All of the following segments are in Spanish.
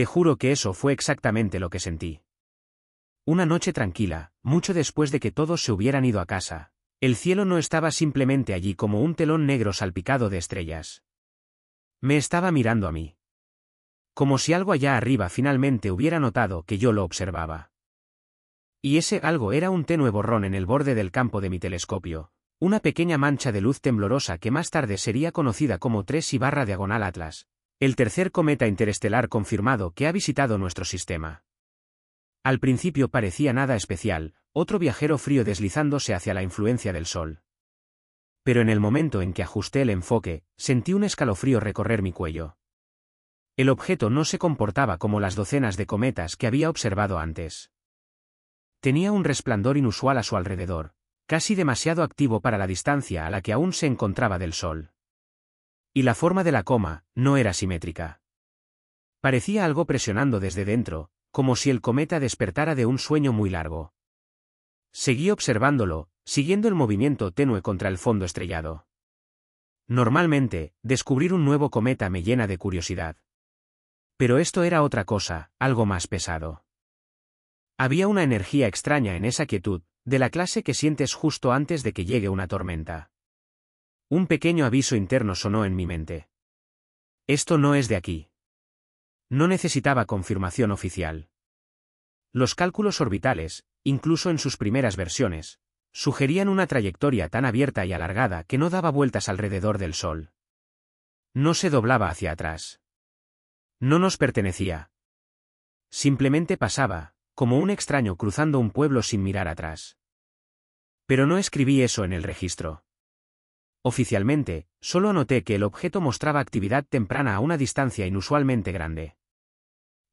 Te juro que eso fue exactamente lo que sentí. Una noche tranquila, mucho después de que todos se hubieran ido a casa. El cielo no estaba simplemente allí como un telón negro salpicado de estrellas. Me estaba mirando a mí. Como si algo allá arriba finalmente hubiera notado que yo lo observaba. Y ese algo era un tenue borrón en el borde del campo de mi telescopio, una pequeña mancha de luz temblorosa que más tarde sería conocida como 3I/Diagonal Atlas, el tercer cometa interestelar confirmado que ha visitado nuestro sistema. Al principio parecía nada especial, otro viajero frío deslizándose hacia la influencia del Sol. Pero en el momento en que ajusté el enfoque, sentí un escalofrío recorrer mi cuello. El objeto no se comportaba como las docenas de cometas que había observado antes. Tenía un resplandor inusual a su alrededor, casi demasiado activo para la distancia a la que aún se encontraba del Sol. Y la forma de la coma no era simétrica. Parecía algo presionando desde dentro, como si el cometa despertara de un sueño muy largo. Seguí observándolo, siguiendo el movimiento tenue contra el fondo estrellado. Normalmente, descubrir un nuevo cometa me llena de curiosidad. Pero esto era otra cosa, algo más pesado. Había una energía extraña en esa quietud, de la clase que sientes justo antes de que llegue una tormenta. Un pequeño aviso interno sonó en mi mente. Esto no es de aquí. No necesitaba confirmación oficial. Los cálculos orbitales, incluso en sus primeras versiones, sugerían una trayectoria tan abierta y alargada que no daba vueltas alrededor del Sol. No se doblaba hacia atrás. No nos pertenecía. Simplemente pasaba, como un extraño cruzando un pueblo sin mirar atrás. Pero no escribí eso en el registro. Oficialmente, solo anoté que el objeto mostraba actividad temprana a una distancia inusualmente grande.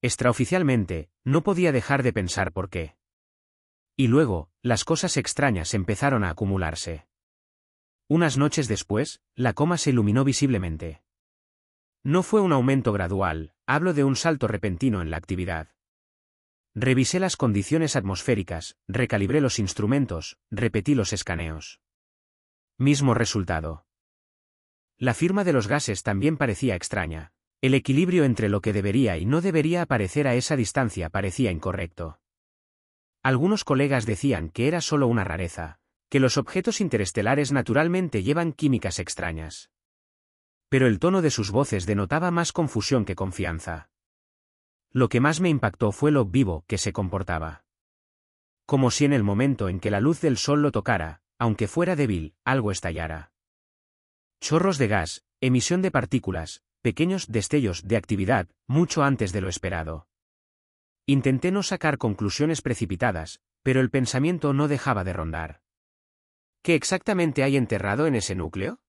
Extraoficialmente, no podía dejar de pensar por qué. Y luego, las cosas extrañas empezaron a acumularse. Unas noches después, la coma se iluminó visiblemente. No fue un aumento gradual, hablo de un salto repentino en la actividad. Revisé las condiciones atmosféricas, recalibré los instrumentos, repetí los escaneos. Mismo resultado. La firma de los gases también parecía extraña. El equilibrio entre lo que debería y no debería aparecer a esa distancia parecía incorrecto. Algunos colegas decían que era solo una rareza, que los objetos interestelares naturalmente llevan químicas extrañas. Pero el tono de sus voces denotaba más confusión que confianza. Lo que más me impactó fue lo vivo que se comportaba. Como si en el momento en que la luz del Sol lo tocara, aunque fuera débil, algo estallara. Chorros de gas, emisión de partículas, pequeños destellos de actividad, mucho antes de lo esperado. Intenté no sacar conclusiones precipitadas, pero el pensamiento no dejaba de rondar. ¿Qué exactamente hay enterrado en ese núcleo?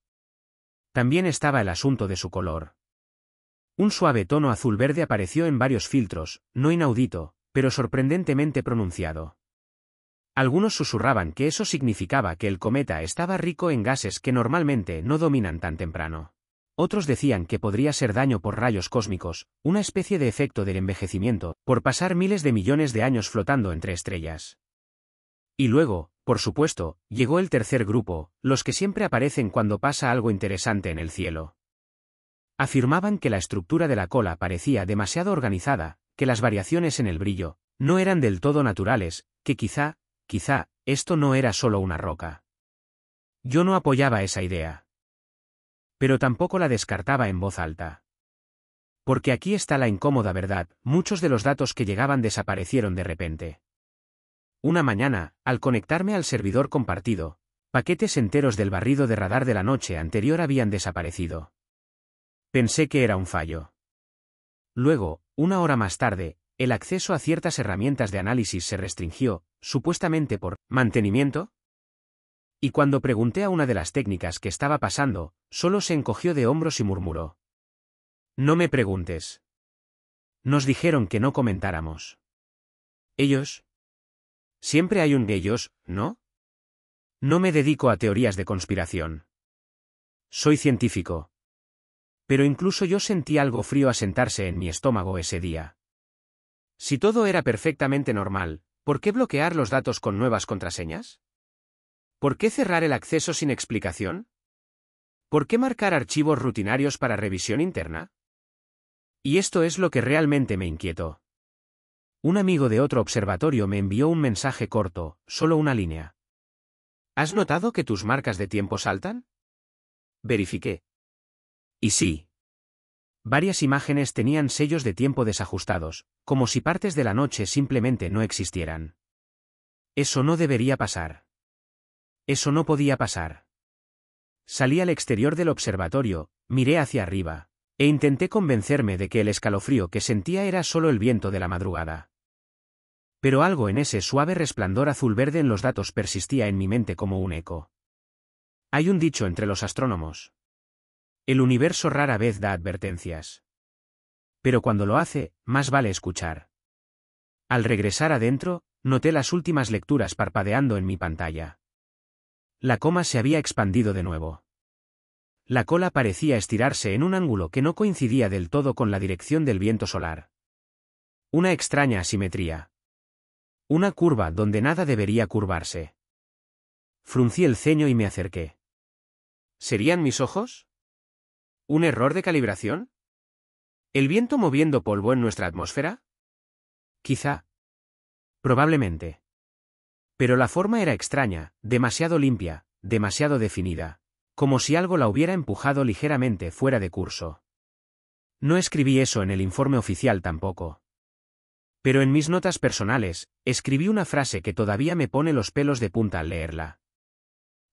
También estaba el asunto de su color. Un suave tono azul-verde apareció en varios filtros, no inaudito, pero sorprendentemente pronunciado. Algunos susurraban que eso significaba que el cometa estaba rico en gases que normalmente no dominan tan temprano. Otros decían que podría ser daño por rayos cósmicos, una especie de efecto del envejecimiento, por pasar miles de millones de años flotando entre estrellas. Y luego, por supuesto, llegó el tercer grupo, los que siempre aparecen cuando pasa algo interesante en el cielo. Afirmaban que la estructura de la cola parecía demasiado organizada, que las variaciones en el brillo no eran del todo naturales, que quizá, esto no era solo una roca. Yo no apoyaba esa idea. Pero tampoco la descartaba en voz alta. Porque aquí está la incómoda verdad, muchos de los datos que llegaban desaparecieron de repente. Una mañana, al conectarme al servidor compartido, paquetes enteros del barrido de radar de la noche anterior habían desaparecido. Pensé que era un fallo. Luego, una hora más tarde, el acceso a ciertas herramientas de análisis se restringió, supuestamente por mantenimiento. Y cuando pregunté a una de las técnicas qué estaba pasando, solo se encogió de hombros y murmuró: «No me preguntes. Nos dijeron que no comentáramos». ¿Ellos? Siempre hay un ellos, ¿no? No me dedico a teorías de conspiración. Soy científico. Pero incluso yo sentí algo frío asentarse en mi estómago ese día. Si todo era perfectamente normal, ¿por qué bloquear los datos con nuevas contraseñas? ¿Por qué cerrar el acceso sin explicación? ¿Por qué marcar archivos rutinarios para revisión interna? Y esto es lo que realmente me inquietó. Un amigo de otro observatorio me envió un mensaje corto, solo una línea. ¿Has notado que tus marcas de tiempo saltan? Verifiqué. Y sí. Varias imágenes tenían sellos de tiempo desajustados, como si partes de la noche simplemente no existieran. Eso no debería pasar. Eso no podía pasar. Salí al exterior del observatorio, miré hacia arriba, e intenté convencerme de que el escalofrío que sentía era solo el viento de la madrugada. Pero algo en ese suave resplandor azul-verde en los datos persistía en mi mente como un eco. Hay un dicho entre los astrónomos. El universo rara vez da advertencias. Pero cuando lo hace, más vale escuchar. Al regresar adentro, noté las últimas lecturas parpadeando en mi pantalla. La coma se había expandido de nuevo. La cola parecía estirarse en un ángulo que no coincidía del todo con la dirección del viento solar. Una extraña asimetría. Una curva donde nada debería curvarse. Fruncí el ceño y me acerqué. ¿Serían mis ojos? ¿Un error de calibración? ¿El viento moviendo polvo en nuestra atmósfera? Quizá. Probablemente. Pero la forma era extraña, demasiado limpia, demasiado definida, como si algo la hubiera empujado ligeramente fuera de curso. No escribí eso en el informe oficial tampoco. Pero en mis notas personales, escribí una frase que todavía me pone los pelos de punta al leerla.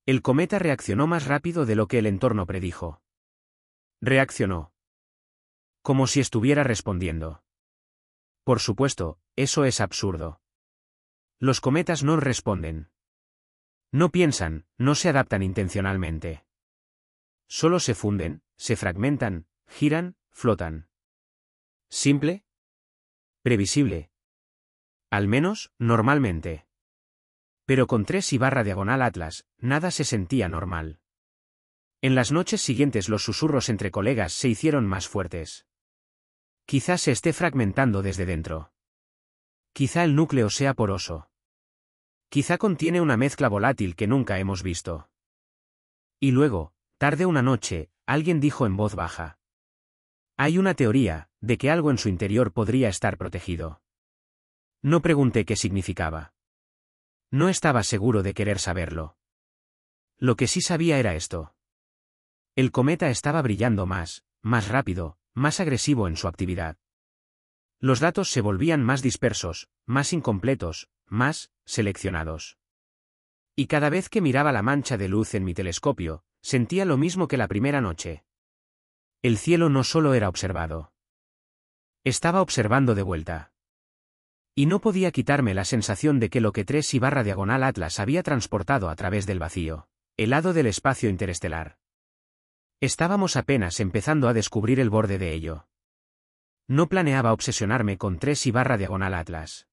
El cometa reaccionó más rápido de lo que el entorno predijo. Reaccionó. Como si estuviera respondiendo. Por supuesto, eso es absurdo. Los cometas no responden. No piensan, no se adaptan intencionalmente. Solo se funden, se fragmentan, giran, flotan. ¿Simple? Previsible. Al menos, normalmente. Pero con 3/diagonal Atlas, nada se sentía normal. En las noches siguientes los susurros entre colegas se hicieron más fuertes. Quizá se esté fragmentando desde dentro. Quizá el núcleo sea poroso. Quizá contiene una mezcla volátil que nunca hemos visto. Y luego, tarde una noche, alguien dijo en voz baja. Hay una teoría, de que algo en su interior podría estar protegido. No pregunté qué significaba. No estaba seguro de querer saberlo. Lo que sí sabía era esto. El cometa estaba brillando más rápido, más agresivo en su actividad. Los datos se volvían más dispersos, más incompletos, más seleccionados. Y cada vez que miraba la mancha de luz en mi telescopio, sentía lo mismo que la primera noche. El cielo no solo era observado. Estaba observando de vuelta. Y no podía quitarme la sensación de que lo que 3/diagonal Atlas había transportado a través del vacío, helado del espacio interestelar. Estábamos apenas empezando a descubrir el borde de ello. No planeaba obsesionarme con 3/diagonal Atlas.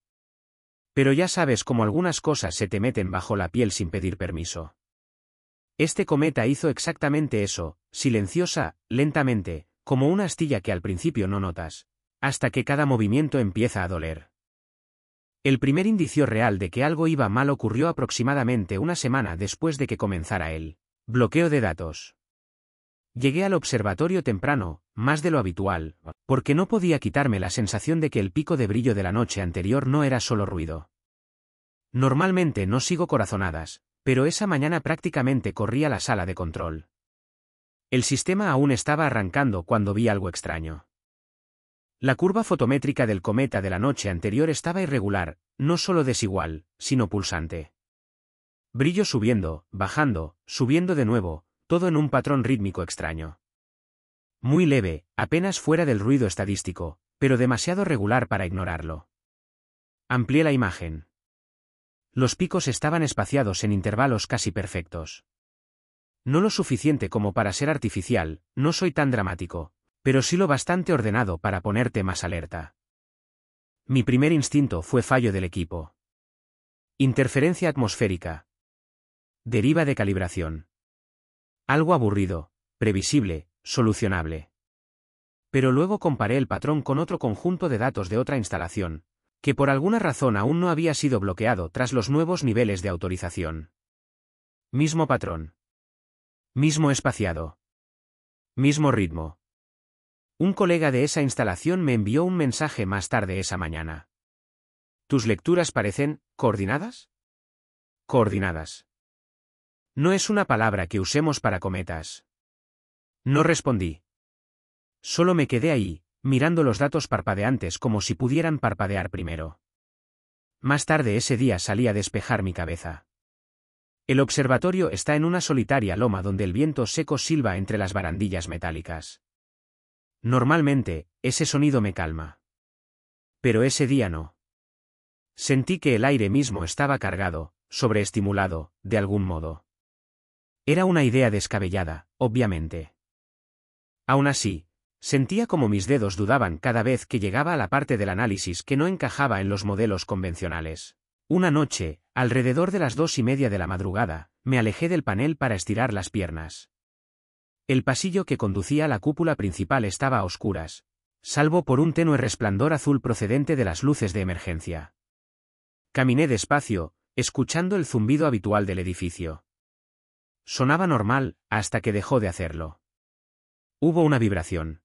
Pero ya sabes cómo algunas cosas se te meten bajo la piel sin pedir permiso. Este cometa hizo exactamente eso, silenciosa, lentamente, como una astilla que al principio no notas, hasta que cada movimiento empieza a doler. El primer indicio real de que algo iba mal ocurrió aproximadamente una semana después de que comenzara el bloqueo de datos. Llegué al observatorio temprano, más de lo habitual, porque no podía quitarme la sensación de que el pico de brillo de la noche anterior no era solo ruido. Normalmente no sigo corazonadas, pero esa mañana prácticamente corrí a la sala de control. El sistema aún estaba arrancando cuando vi algo extraño. La curva fotométrica del cometa de la noche anterior estaba irregular, no solo desigual, sino pulsante. Brillo subiendo, bajando, subiendo de nuevo, todo en un patrón rítmico extraño. Muy leve, apenas fuera del ruido estadístico, pero demasiado regular para ignorarlo. Amplié la imagen. Los picos estaban espaciados en intervalos casi perfectos. No lo suficiente como para ser artificial, no soy tan dramático, pero sí lo bastante ordenado para ponerte más alerta. Mi primer instinto fue fallo del equipo. Interferencia atmosférica. Deriva de calibración. Algo aburrido, previsible, solucionable. Pero luego comparé el patrón con otro conjunto de datos de otra instalación, que por alguna razón aún no había sido bloqueado tras los nuevos niveles de autorización. Mismo patrón. Mismo espaciado. Mismo ritmo. Un colega de esa instalación me envió un mensaje más tarde esa mañana. ¿Tus lecturas parecen coordinadas? Coordinadas. No es una palabra que usemos para cometas. No respondí. Solo me quedé ahí, mirando los datos parpadeantes como si pudieran parpadear primero. Más tarde ese día salí a despejar mi cabeza. El observatorio está en una solitaria loma donde el viento seco silba entre las barandillas metálicas. Normalmente, ese sonido me calma. Pero ese día no. Sentí que el aire mismo estaba cargado, sobreestimulado, de algún modo. Era una idea descabellada, obviamente. Aún así, sentía como mis dedos dudaban cada vez que llegaba a la parte del análisis que no encajaba en los modelos convencionales. Una noche, alrededor de las 2:30 de la madrugada, me alejé del panel para estirar las piernas. El pasillo que conducía a la cúpula principal estaba a oscuras, salvo por un tenue resplandor azul procedente de las luces de emergencia. Caminé despacio, escuchando el zumbido habitual del edificio. Sonaba normal, hasta que dejó de hacerlo. Hubo una vibración.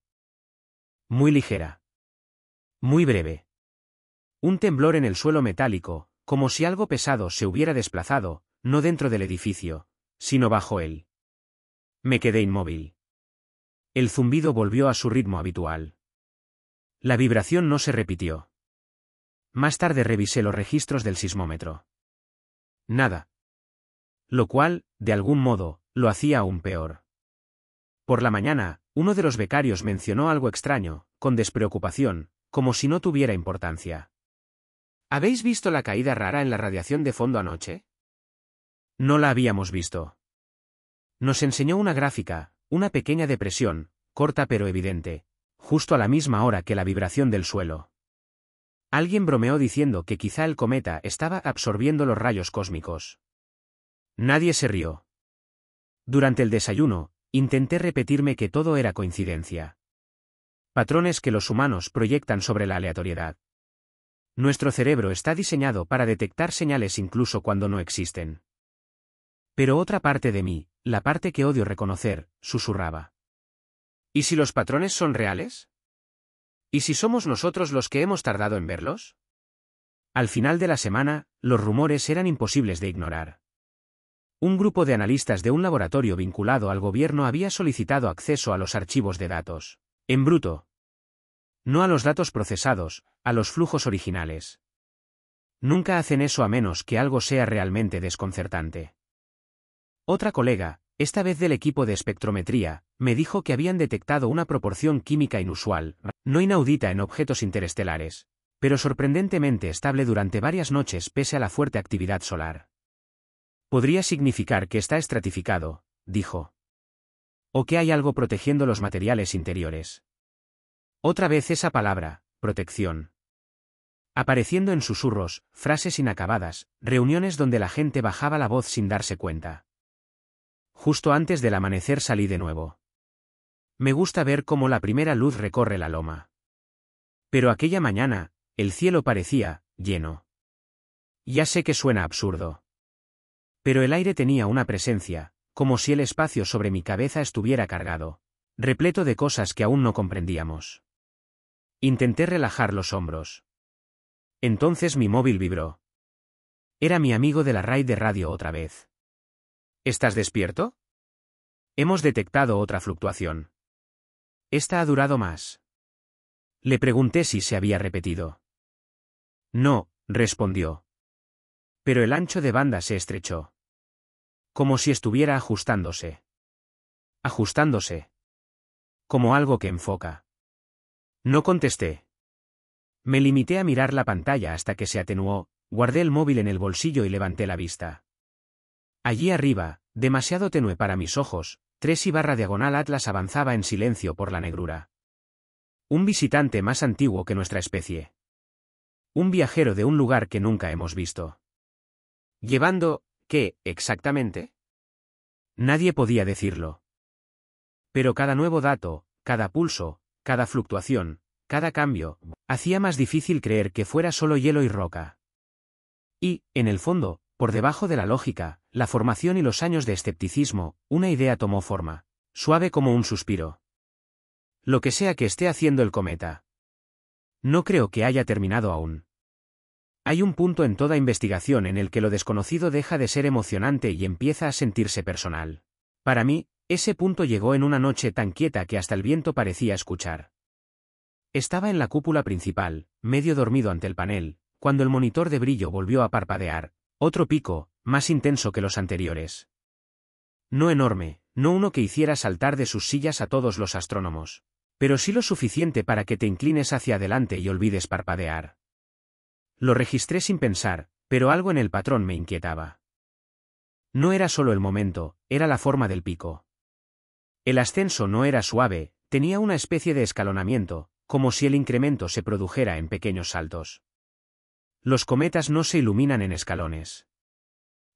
Muy ligera. Muy breve. Un temblor en el suelo metálico, como si algo pesado se hubiera desplazado, no dentro del edificio, sino bajo él. Me quedé inmóvil. El zumbido volvió a su ritmo habitual. La vibración no se repitió. Más tarde revisé los registros del sismómetro. Nada. Lo cual, de algún modo, lo hacía aún peor. Por la mañana, uno de los becarios mencionó algo extraño, con despreocupación, como si no tuviera importancia. ¿Habéis visto la caída rara en la radiación de fondo anoche? No la habíamos visto. Nos enseñó una gráfica, una pequeña depresión, corta pero evidente, justo a la misma hora que la vibración del suelo. Alguien bromeó diciendo que quizá el cometa estaba absorbiendo los rayos cósmicos. Nadie se rió. Durante el desayuno, intenté repetirme que todo era coincidencia. Patrones que los humanos proyectan sobre la aleatoriedad. Nuestro cerebro está diseñado para detectar señales incluso cuando no existen. Pero otra parte de mí, la parte que odio reconocer, susurraba. ¿Y si los patrones son reales? ¿Y si somos nosotros los que hemos tardado en verlos? Al final de la semana, los rumores eran imposibles de ignorar. Un grupo de analistas de un laboratorio vinculado al gobierno había solicitado acceso a los archivos de datos. En bruto. No a los datos procesados, a los flujos originales. Nunca hacen eso a menos que algo sea realmente desconcertante. Otra colega, esta vez del equipo de espectrometría, me dijo que habían detectado una proporción química inusual, no inaudita en objetos interestelares, pero sorprendentemente estable durante varias noches pese a la fuerte actividad solar. Podría significar que está estratificado, dijo. O que hay algo protegiendo los materiales interiores. Otra vez esa palabra, protección. Apareciendo en susurros, frases inacabadas, reuniones donde la gente bajaba la voz sin darse cuenta. Justo antes del amanecer salí de nuevo. Me gusta ver cómo la primera luz recorre la loma. Pero aquella mañana, el cielo parecía lleno. Ya sé que suena absurdo. Pero el aire tenía una presencia, como si el espacio sobre mi cabeza estuviera cargado, repleto de cosas que aún no comprendíamos. Intenté relajar los hombros. Entonces mi móvil vibró. Era mi amigo de la RAI de radio otra vez. ¿Estás despierto? Hemos detectado otra fluctuación. Esta ha durado más. Le pregunté si se había repetido. No, respondió. Pero el ancho de banda se estrechó. Como si estuviera ajustándose. Ajustándose. Como algo que enfoca. No contesté. Me limité a mirar la pantalla hasta que se atenuó, guardé el móvil en el bolsillo y levanté la vista. Allí arriba, demasiado tenue para mis ojos, 3/diagonal Atlas avanzaba en silencio por la negrura. Un visitante más antiguo que nuestra especie. Un viajero de un lugar que nunca hemos visto. ¿Llevando qué, exactamente? Nadie podía decirlo. Pero cada nuevo dato, cada pulso, cada fluctuación, cada cambio, hacía más difícil creer que fuera solo hielo y roca. Y, en el fondo, por debajo de la lógica, la formación y los años de escepticismo, una idea tomó forma, suave como un suspiro. Lo que sea que esté haciendo el cometa. No creo que haya terminado aún. Hay un punto en toda investigación en el que lo desconocido deja de ser emocionante y empieza a sentirse personal. Para mí, ese punto llegó en una noche tan quieta que hasta el viento parecía escuchar. Estaba en la cúpula principal, medio dormido ante el panel, cuando el monitor de brillo volvió a parpadear, otro pico, más intenso que los anteriores. No enorme, no uno que hiciera saltar de sus sillas a todos los astrónomos, pero sí lo suficiente para que te inclines hacia adelante y olvides parpadear. Lo registré sin pensar, pero algo en el patrón me inquietaba. No era solo el momento, era la forma del pico. El ascenso no era suave, tenía una especie de escalonamiento, como si el incremento se produjera en pequeños saltos. Los cometas no se iluminan en escalones.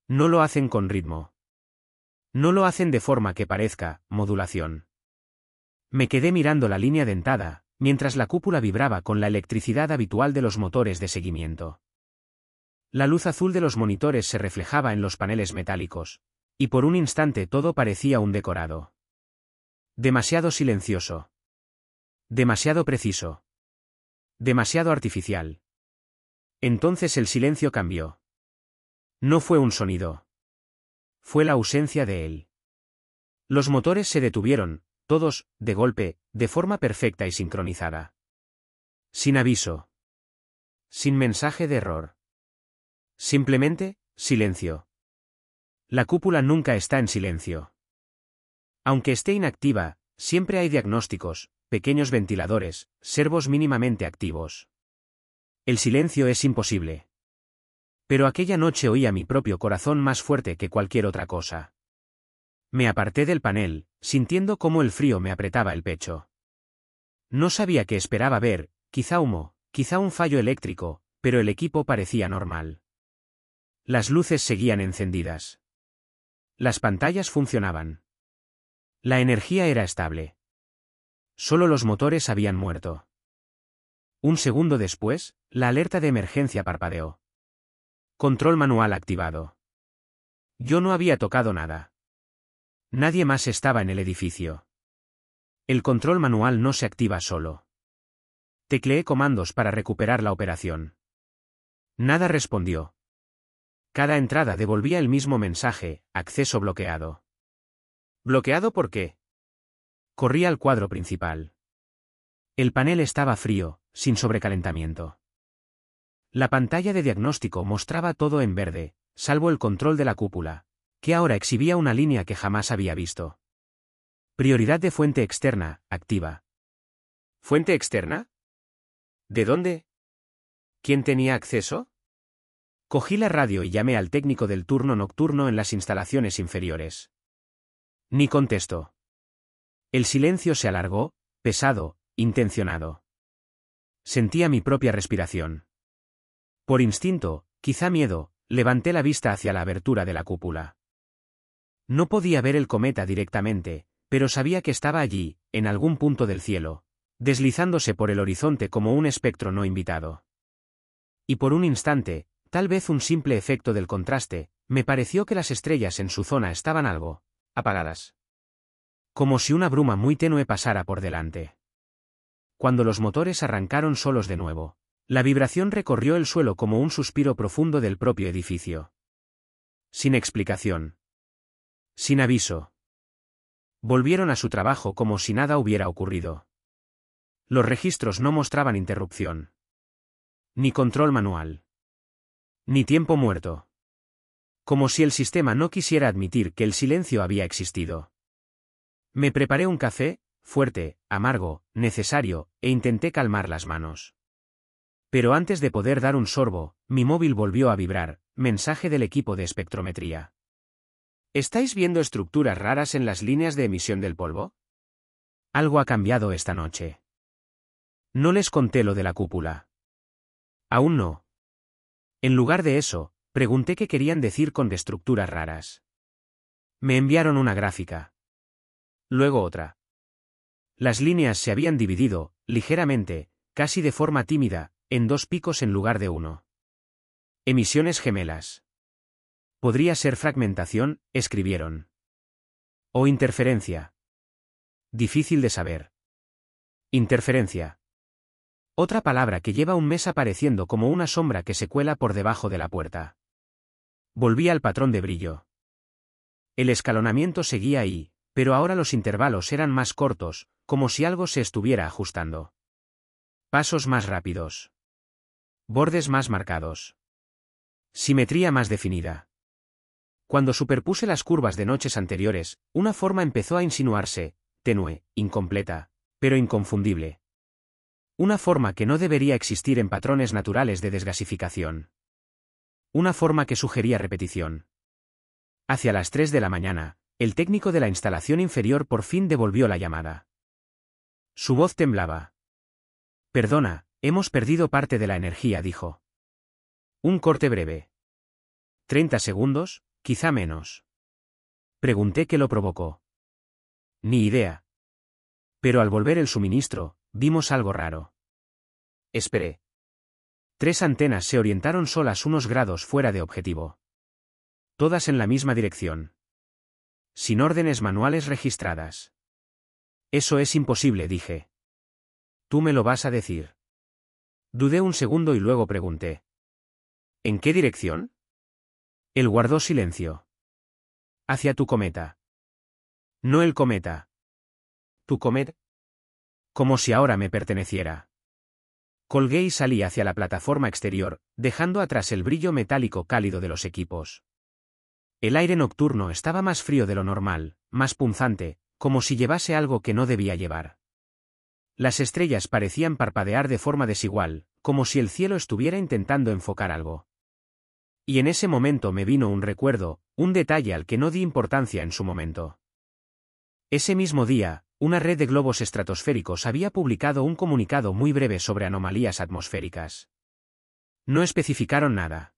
No lo hacen con ritmo. No lo hacen de forma que parezca modulación. Me quedé mirando la línea dentada, mientras la cúpula vibraba con la electricidad habitual de los motores de seguimiento. La luz azul de los monitores se reflejaba en los paneles metálicos, y por un instante todo parecía un decorado. Demasiado silencioso. Demasiado preciso. Demasiado artificial. Entonces el silencio cambió. No fue un sonido. Fue la ausencia de él. Los motores se detuvieron, todos, de golpe, de forma perfecta y sincronizada. Sin aviso. Sin mensaje de error. Simplemente, silencio. La cúpula nunca está en silencio. Aunque esté inactiva, siempre hay diagnósticos, pequeños ventiladores, servos mínimamente activos. El silencio es imposible. Pero aquella noche oía mi propio corazón más fuerte que cualquier otra cosa. Me aparté del panel, sintiendo cómo el frío me apretaba el pecho. No sabía qué esperaba ver, quizá humo, quizá un fallo eléctrico, pero el equipo parecía normal. Las luces seguían encendidas. Las pantallas funcionaban. La energía era estable. Solo los motores habían muerto. Un segundo después, la alerta de emergencia parpadeó. Control manual activado. Yo no había tocado nada. Nadie más estaba en el edificio. El control manual no se activa solo. Tecleé comandos para recuperar la operación. Nada respondió. Cada entrada devolvía el mismo mensaje: acceso bloqueado. ¿Bloqueado por qué? Corrí al cuadro principal. El panel estaba frío, sin sobrecalentamiento. La pantalla de diagnóstico mostraba todo en verde, salvo el control de la cúpula, que ahora exhibía una línea que jamás había visto. Prioridad de fuente externa, activa. ¿Fuente externa? ¿De dónde? ¿Quién tenía acceso? Cogí la radio y llamé al técnico del turno nocturno en las instalaciones inferiores. Ni contestó. El silencio se alargó, pesado, intencionado. Sentía mi propia respiración. Por instinto, quizá miedo, levanté la vista hacia la abertura de la cúpula. No podía ver el cometa directamente, pero sabía que estaba allí, en algún punto del cielo, deslizándose por el horizonte como un espectro no invitado. Y por un instante, tal vez un simple efecto del contraste, me pareció que las estrellas en su zona estaban algo apagadas. Como si una bruma muy tenue pasara por delante. Cuando los motores arrancaron solos de nuevo, la vibración recorrió el suelo como un suspiro profundo del propio edificio. Sin explicación. Sin aviso. Volvieron a su trabajo como si nada hubiera ocurrido. Los registros no mostraban interrupción. Ni control manual. Ni tiempo muerto. Como si el sistema no quisiera admitir que el silencio había existido. Me preparé un café, fuerte, amargo, necesario, e intenté calmar las manos. Pero antes de poder dar un sorbo, mi móvil volvió a vibrar, mensaje del equipo de espectrometría. ¿Estáis viendo estructuras raras en las líneas de emisión del polvo? Algo ha cambiado esta noche. No les conté lo de la cúpula. Aún no. En lugar de eso, pregunté qué querían decir con estructuras raras. Me enviaron una gráfica. Luego otra. Las líneas se habían dividido, ligeramente, casi de forma tímida, en dos picos en lugar de uno. Emisiones gemelas. Podría ser fragmentación, escribieron. O interferencia. Difícil de saber. Interferencia. Otra palabra que lleva un mes apareciendo como una sombra que se cuela por debajo de la puerta. Volví al patrón de brillo. El escalonamiento seguía ahí, pero ahora los intervalos eran más cortos, como si algo se estuviera ajustando. Pasos más rápidos. Bordes más marcados. Simetría más definida. Cuando superpuse las curvas de noches anteriores, una forma empezó a insinuarse, tenue, incompleta, pero inconfundible. Una forma que no debería existir en patrones naturales de desgasificación. Una forma que sugería repetición. Hacia las 3 de la mañana, el técnico de la instalación inferior por fin devolvió la llamada. Su voz temblaba. Perdona, hemos perdido parte de la energía, dijo. Un corte breve. 30 segundos, quizá menos. Pregunté qué lo provocó. Ni idea. Pero al volver el suministro, vimos algo raro. Esperé. 3 antenas se orientaron solas unos grados fuera de objetivo. Todas en la misma dirección. Sin órdenes manuales registradas. Eso es imposible, dije. ¿Tú me lo vas a decir? Dudé un segundo y luego pregunté. ¿En qué dirección? Él guardó silencio. Hacia tu cometa. No el cometa. ¿Tu cometa? Como si ahora me perteneciera. Colgué y salí hacia la plataforma exterior, dejando atrás el brillo metálico cálido de los equipos. El aire nocturno estaba más frío de lo normal, más punzante, como si llevase algo que no debía llevar. Las estrellas parecían parpadear de forma desigual, como si el cielo estuviera intentando enfocar algo. Y en ese momento me vino un recuerdo, un detalle al que no di importancia en su momento. Ese mismo día, una red de globos estratosféricos había publicado un comunicado muy breve sobre anomalías atmosféricas. No especificaron nada.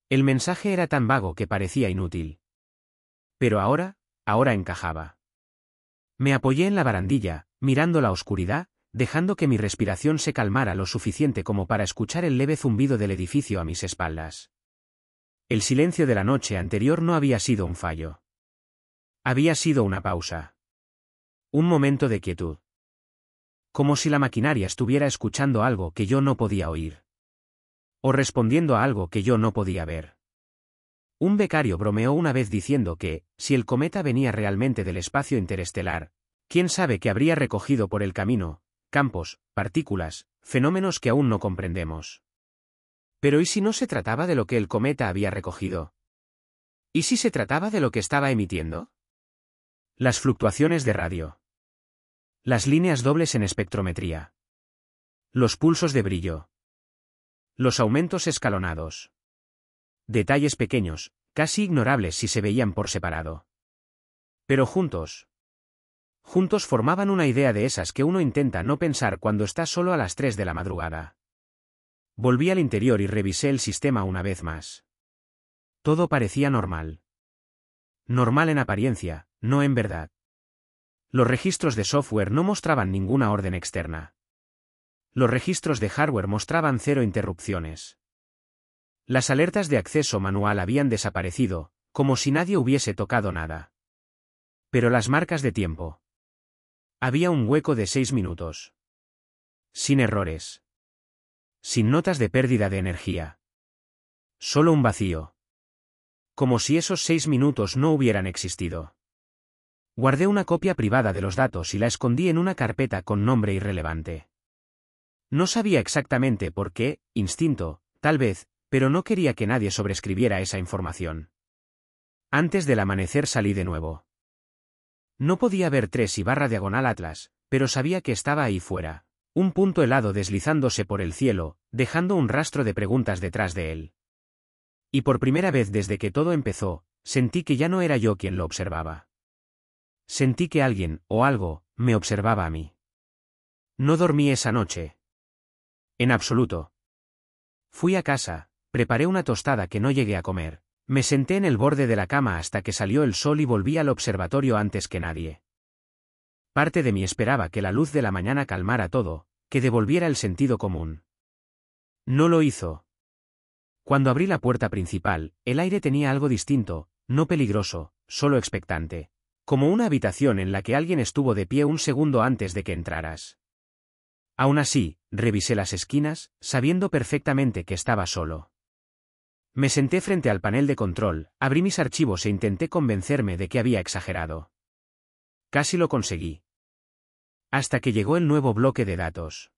El mensaje era tan vago que parecía inútil. Pero ahora encajaba. Me apoyé en la barandilla, mirando la oscuridad, dejando que mi respiración se calmara lo suficiente como para escuchar el leve zumbido del edificio a mis espaldas. El silencio de la noche anterior no había sido un fallo. Había sido una pausa. Un momento de quietud. Como si la maquinaria estuviera escuchando algo que yo no podía oír. O respondiendo a algo que yo no podía ver. Un becario bromeó una vez diciendo que, si el cometa venía realmente del espacio interestelar, quién sabe qué habría recogido por el camino, campos, partículas, fenómenos que aún no comprendemos. Pero ¿y si no se trataba de lo que el cometa había recogido? ¿Y si se trataba de lo que estaba emitiendo? Las fluctuaciones de radio. Las líneas dobles en espectrometría. Los pulsos de brillo. Los aumentos escalonados. Detalles pequeños, casi ignorables si se veían por separado. Pero juntos. Juntos formaban una idea de esas que uno intenta no pensar cuando está solo a las 3 de la madrugada. Volví al interior y revisé el sistema una vez más. Todo parecía normal. Normal en apariencia, no en verdad. Los registros de software no mostraban ninguna orden externa. Los registros de hardware mostraban 0 interrupciones. Las alertas de acceso manual habían desaparecido, como si nadie hubiese tocado nada. Pero las marcas de tiempo. Había un hueco de 6 minutos. Sin errores. Sin notas de pérdida de energía. Solo un vacío. Como si esos 6 minutos no hubieran existido. Guardé una copia privada de los datos y la escondí en una carpeta con nombre irrelevante. No sabía exactamente por qué, instinto, tal vez, pero no quería que nadie sobreescribiera esa información. Antes del amanecer salí de nuevo. No podía ver 3/diagonal Atlas, pero sabía que estaba ahí fuera, un punto helado deslizándose por el cielo, dejando un rastro de preguntas detrás de él. Y por primera vez desde que todo empezó, sentí que ya no era yo quien lo observaba. Sentí que alguien, o algo, me observaba a mí. No dormí esa noche. En absoluto. Fui a casa. Preparé una tostada que no llegué a comer. Me senté en el borde de la cama hasta que salió el sol y volví al observatorio antes que nadie. Parte de mí esperaba que la luz de la mañana calmara todo, que devolviera el sentido común. No lo hizo. Cuando abrí la puerta principal, el aire tenía algo distinto, no peligroso, solo expectante. Como una habitación en la que alguien estuvo de pie un segundo antes de que entraras. Aún así, revisé las esquinas, sabiendo perfectamente que estaba solo. Me senté frente al panel de control, abrí mis archivos e intenté convencerme de que había exagerado. Casi lo conseguí. Hasta que llegó el nuevo bloque de datos.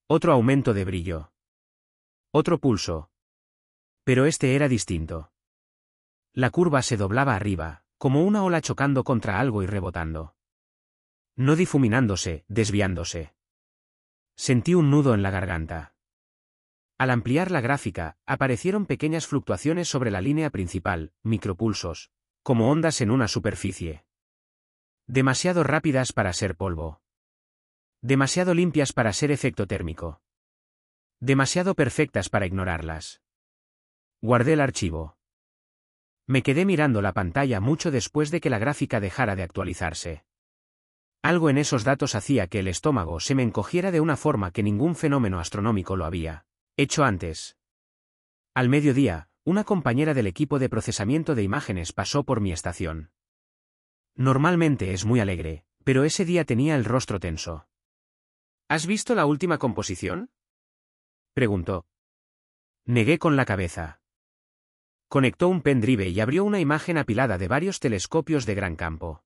Otro aumento de brillo. Otro pulso. Pero este era distinto. La curva se doblaba arriba, como una ola chocando contra algo y rebotando. No difuminándose, desviándose. Sentí un nudo en la garganta. Al ampliar la gráfica, aparecieron pequeñas fluctuaciones sobre la línea principal, micropulsos, como ondas en una superficie. Demasiado rápidas para ser polvo. Demasiado limpias para ser efecto térmico. Demasiado perfectas para ignorarlas. Guardé el archivo. Me quedé mirando la pantalla mucho después de que la gráfica dejara de actualizarse. Algo en esos datos hacía que el estómago se me encogiera de una forma que ningún fenómeno astronómico lo había hecho antes. Al mediodía, una compañera del equipo de procesamiento de imágenes pasó por mi estación. Normalmente es muy alegre, pero ese día tenía el rostro tenso. ¿Has visto la última composición?, preguntó. Negué con la cabeza. Conectó un pendrive y abrió una imagen apilada de varios telescopios de gran campo.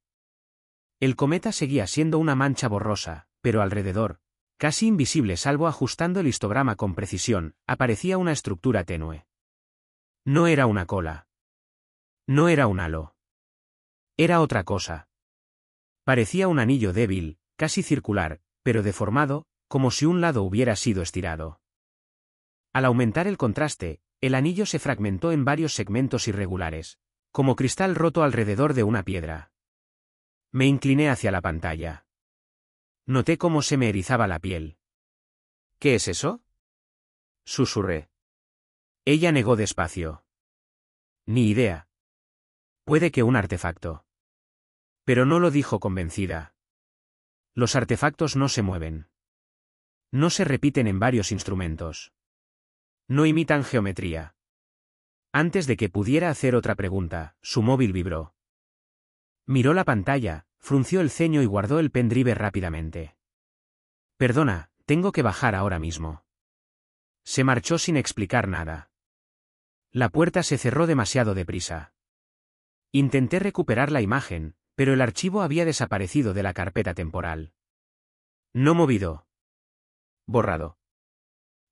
El cometa seguía siendo una mancha borrosa, pero alrededor, casi invisible salvo ajustando el histograma con precisión, aparecía una estructura tenue. No era una cola. No era un halo. Era otra cosa. Parecía un anillo débil, casi circular, pero deformado, como si un lado hubiera sido estirado. Al aumentar el contraste, el anillo se fragmentó en varios segmentos irregulares, como cristal roto alrededor de una piedra. Me incliné hacia la pantalla. Noté cómo se me erizaba la piel. ¿Qué es eso?, susurré. Ella negó despacio. Ni idea. Puede que un artefacto. Pero no lo dijo convencida. Los artefactos no se mueven. No se repiten en varios instrumentos. No imitan geometría. Antes de que pudiera hacer otra pregunta, su móvil vibró. Miró la pantalla, frunció el ceño y guardó el pendrive rápidamente. Perdona, tengo que bajar ahora mismo. Se marchó sin explicar nada. La puerta se cerró demasiado deprisa. Intenté recuperar la imagen, pero el archivo había desaparecido de la carpeta temporal. No movido. Borrado.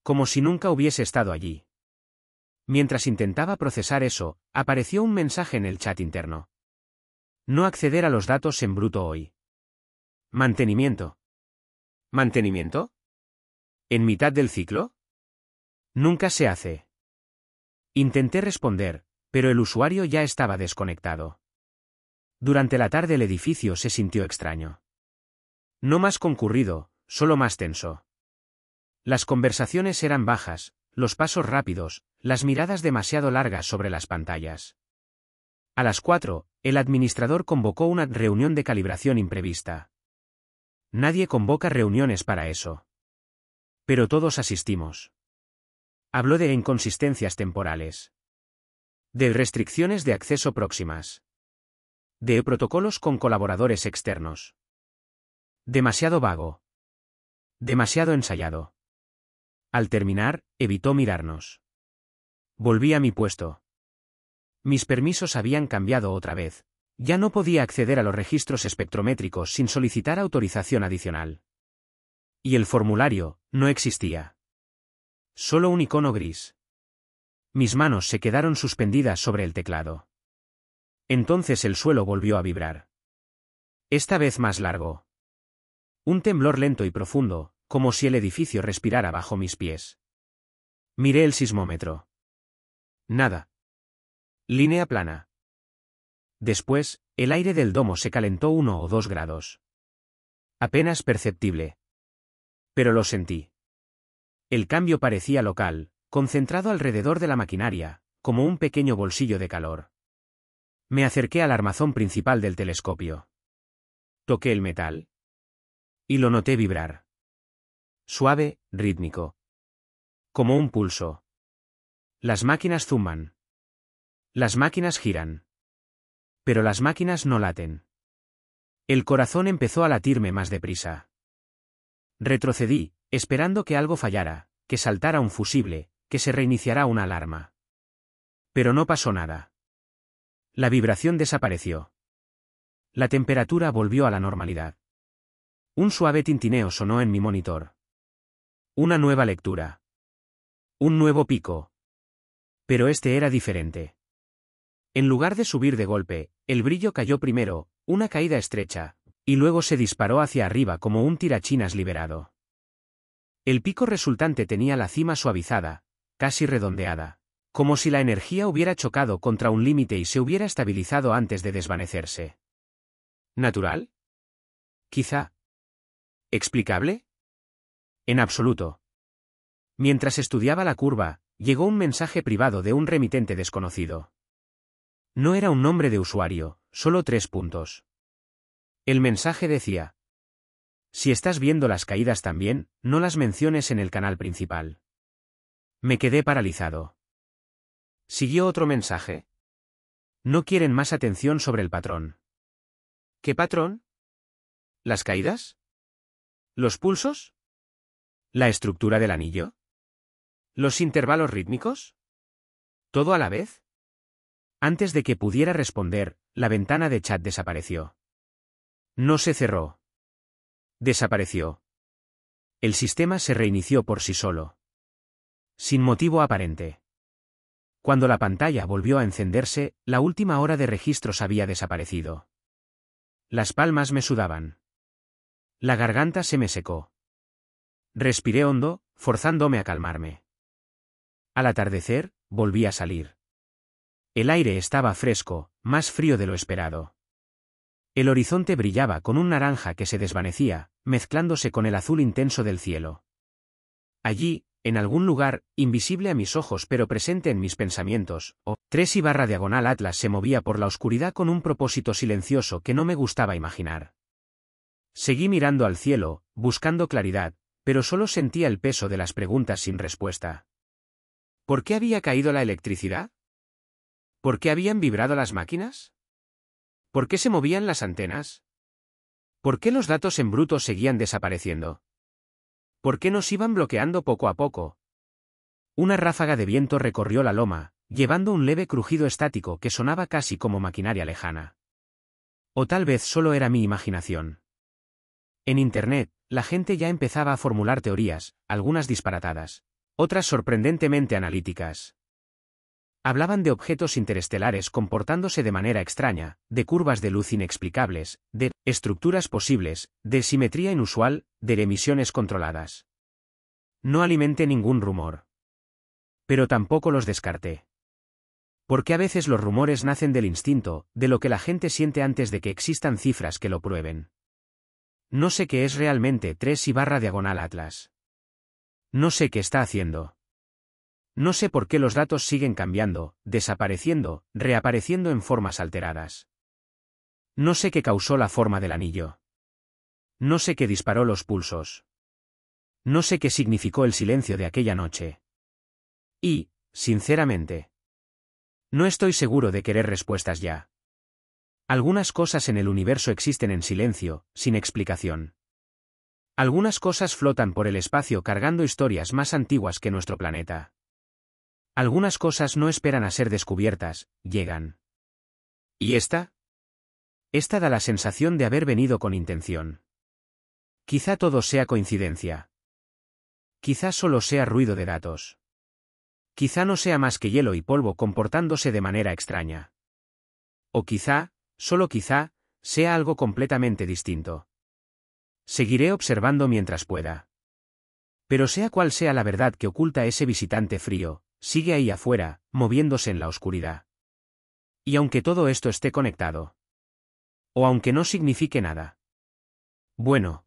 Como si nunca hubiese estado allí. Mientras intentaba procesar eso, apareció un mensaje en el chat interno. No acceder a los datos en bruto hoy. Mantenimiento. ¿Mantenimiento? ¿En mitad del ciclo? Nunca se hace. Intenté responder, pero el usuario ya estaba desconectado. Durante la tarde el edificio se sintió extraño. No más concurrido, solo más tenso. Las conversaciones eran bajas, los pasos rápidos, las miradas demasiado largas sobre las pantallas. A las 4, el administrador convocó una reunión de calibración imprevista. Nadie convoca reuniones para eso. Pero todos asistimos. Habló de inconsistencias temporales. De restricciones de acceso próximas. De protocolos con colaboradores externos. Demasiado vago. Demasiado ensayado. Al terminar, evitó mirarnos. Volví a mi puesto. Mis permisos habían cambiado otra vez. Ya no podía acceder a los registros espectrométricos sin solicitar autorización adicional. Y el formulario no existía. Solo un icono gris. Mis manos se quedaron suspendidas sobre el teclado. Entonces el suelo volvió a vibrar. Esta vez más largo. Un temblor lento y profundo, como si el edificio respirara bajo mis pies. Miré el sismómetro. Nada. Línea plana. Después, el aire del domo se calentó 1 o 2 grados. Apenas perceptible. Pero lo sentí. El cambio parecía local, concentrado alrededor de la maquinaria, como un pequeño bolsillo de calor. Me acerqué al armazón principal del telescopio. Toqué el metal. Y lo noté vibrar. Suave, rítmico. Como un pulso. Las máquinas zumban. Las máquinas giran. Pero las máquinas no laten. El corazón empezó a latirme más deprisa. Retrocedí, esperando que algo fallara, que saltara un fusible, que se reiniciara una alarma. Pero no pasó nada. La vibración desapareció. La temperatura volvió a la normalidad. Un suave tintineo sonó en mi monitor. Una nueva lectura. Un nuevo pico. Pero este era diferente. En lugar de subir de golpe, el brillo cayó primero, una caída estrecha, y luego se disparó hacia arriba como un tirachinas liberado. El pico resultante tenía la cima suavizada, casi redondeada, como si la energía hubiera chocado contra un límite y se hubiera estabilizado antes de desvanecerse. ¿Natural? Quizá. ¿Explicable? En absoluto. Mientras estudiaba la curva, llegó un mensaje privado de un remitente desconocido. No era un nombre de usuario, solo 3 puntos. El mensaje decía: si estás viendo las caídas también, no las menciones en el canal principal. Me quedé paralizado. Siguió otro mensaje. No quieren más atención sobre el patrón. ¿Qué patrón? ¿Las caídas? ¿Los pulsos? ¿La estructura del anillo? ¿Los intervalos rítmicos? ¿Todo a la vez? Antes de que pudiera responder, la ventana de chat desapareció. No se cerró. Desapareció. El sistema se reinició por sí solo. Sin motivo aparente. Cuando la pantalla volvió a encenderse, la última hora de registros había desaparecido. Las palmas me sudaban. La garganta se me secó. Respiré hondo, forzándome a calmarme. Al atardecer, volví a salir. El aire estaba fresco, más frío de lo esperado. El horizonte brillaba con un naranja que se desvanecía, mezclándose con el azul intenso del cielo. Allí, en algún lugar, invisible a mis ojos pero presente en mis pensamientos, 3/diagonal Atlas se movía por la oscuridad con un propósito silencioso que no me gustaba imaginar. Seguí mirando al cielo, buscando claridad, pero solo sentía el peso de las preguntas sin respuesta. ¿Por qué había caído la electricidad? ¿Por qué habían vibrado las máquinas? ¿Por qué se movían las antenas? ¿Por qué los datos en bruto seguían desapareciendo? ¿Por qué nos iban bloqueando poco a poco? Una ráfaga de viento recorrió la loma, llevando un leve crujido estático que sonaba casi como maquinaria lejana. O tal vez solo era mi imaginación. En Internet, la gente ya empezaba a formular teorías, algunas disparatadas, otras sorprendentemente analíticas. Hablaban de objetos interestelares comportándose de manera extraña, de curvas de luz inexplicables, de estructuras posibles, de simetría inusual, de emisiones controladas. No alimenté ningún rumor. Pero tampoco los descarté. Porque a veces los rumores nacen del instinto, de lo que la gente siente antes de que existan cifras que lo prueben. No sé qué es realmente 3/diagonal Atlas. No sé qué está haciendo. No sé por qué los datos siguen cambiando, desapareciendo, reapareciendo en formas alteradas. No sé qué causó la forma del anillo. No sé qué disparó los pulsos. No sé qué significó el silencio de aquella noche. Y, sinceramente, no estoy seguro de querer respuestas ya. Algunas cosas en el universo existen en silencio, sin explicación. Algunas cosas flotan por el espacio cargando historias más antiguas que nuestro planeta. Algunas cosas no esperan a ser descubiertas, llegan. ¿Y esta? Esta da la sensación de haber venido con intención. Quizá todo sea coincidencia. Quizá solo sea ruido de datos. Quizá no sea más que hielo y polvo comportándose de manera extraña. O quizá, solo quizá, sea algo completamente distinto. Seguiré observando mientras pueda. Pero sea cual sea la verdad que oculta ese visitante frío, sigue ahí afuera, moviéndose en la oscuridad. Y aunque todo esto esté conectado. O aunque no signifique nada. Bueno,